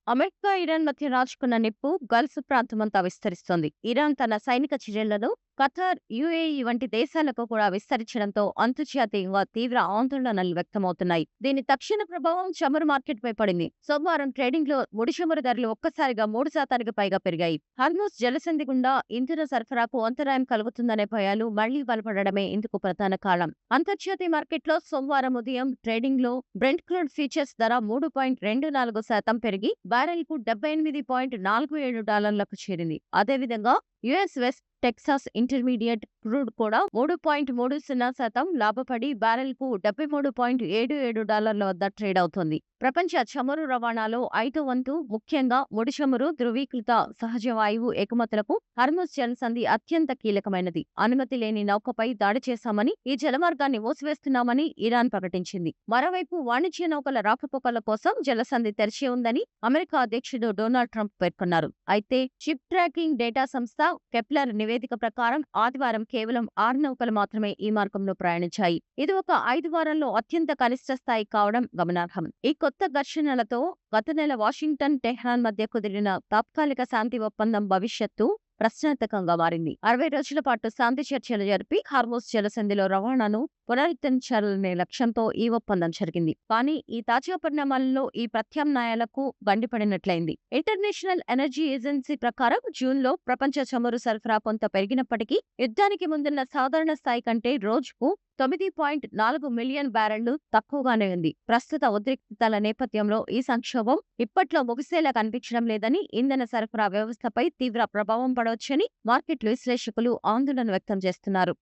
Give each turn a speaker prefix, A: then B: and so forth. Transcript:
A: America, Iran మధ్య రాజుకున్న నిప్పు Gulf ప్రాంతమంతా విస్తరిస్తోంది. ఇరాన్ తన సైనిక చర్యలను ఖతార్, యుఏఈ వంటి దేశాలకు కూడా విస్తరించడంతో అంతర్జాతీయంగా తీవ్ర ఆందోళనలు వ్యక్తమవుతున్నాయి. దీని తక్షణ ప్రభావం చమురు మార్కెట్పై పడింది. సోమవారం ట్రేడింగ్లో ముడి చమురు ధరలు ఒక్కసారిగా 3% పైగా పెరిగాయి. హర్ముజ్ జలసంధి గుండా ఇంధన సరఫరాకు అంతరాయం కలుగుతుందనే భయాలు మళ్లీ బలపడడమే ఇందుకు ప్రధాన కారణం. అంతర్జాతీయ మార్కెట్లో సోమవారం ఉదయం ట్రేడింగ్లో బ్రెంట్ క్రూడ్ ఫ్యూచర్స్ ధర 3.24% పెరిగి బ్యారెల్కు $78.47లకు చేరింది. అదేవిధంగా US west Texas intermediate crude కూడా 3.30% లాభపడి బ్యారెల్కు $73.77 వద్ద ట్రేడ్ అవుతోంది. ప్రపంచ చమురు రవాణాలో 5వ వంతు ముఖ్యంగా ముడి చమురు, ధృవీకృత సహజ వాయువు ఎగుమతులకు హర్ముజ్ జలసంధి అత్యంత కీలకమైనది. అనుమతి లేని నౌకపై దాడి చేశామని, ఈ జలమార్గాన్ని మూసివేస్తున్నామని ఇరాన్ ప్రకటించింది. మరోవైపు వాణిజ్య నౌకల రాకపోకల కోసం జలసంధి తెరిచి ఉందని అమెరికా అధ్యక్షుడు డొనాల్డ్ ట్రంప్ పేర్కొన్నారు. అయితే షిప్ ట్రాకింగ్ డేటా సంస్థ కెప్లర్ నివేదిక ప్రకారం ఆదివారం కేవలం 6 నౌకలు మాత్రమే ఈ మార్గంలో ప్రయాణించాయి. ఇది ఒక 5 వారాల్లో అత్యంత కనిష్ట స్థాయి కావడం గమనార్హం. ఈ కొత్త ఘర్షణలతో గత నెల వాషింగ్టన్, టెహ్రాన్ మధ్య కుదిరిన తాత్కాలిక శాంతి ఒప్పందం భవిష్యత్తు ప్రశ్నార్థకంగా మారింది. 60 రోజుల పాటు శాంతి చర్చలు జరిపి హార్మోస్ జలసంధిలో రవాణాను పునరుద్ధరించాలనే లక్ష్యంతో ఈ ఒప్పందం జరిగింది. కానీ ఈ తాజా పరిణామాలలో ఈ ప్రత్యామ్నాయాలకు గండిపడినట్లయింది. ఇంటర్నేషనల్ ఎనర్జీ ఏజెన్సీ ప్రకారం జూన్లో ప్రపంచ చమురు సరఫరా కొంత పెరిగినప్పటికీ యుద్ధానికి ముందున్న సాధారణ స్థాయి కంటే రోజుకు 9.4 మిలియన్ బ్యారెళ్లు తక్కువగానే ఉంది. ప్రస్తుత ఉద్రిక్తతల నేపథ్యంలో ఈ సంక్షోభం ఇప్పట్లో ముగిసేలా కనిపించడం లేదని, ఇంధన సరఫరా వ్యవస్థపై తీవ్ర ప్రభావం పడవచ్చని మార్కెట్ విశ్లేషకులు ఆందోళన వ్యక్తం చేస్తున్నారు.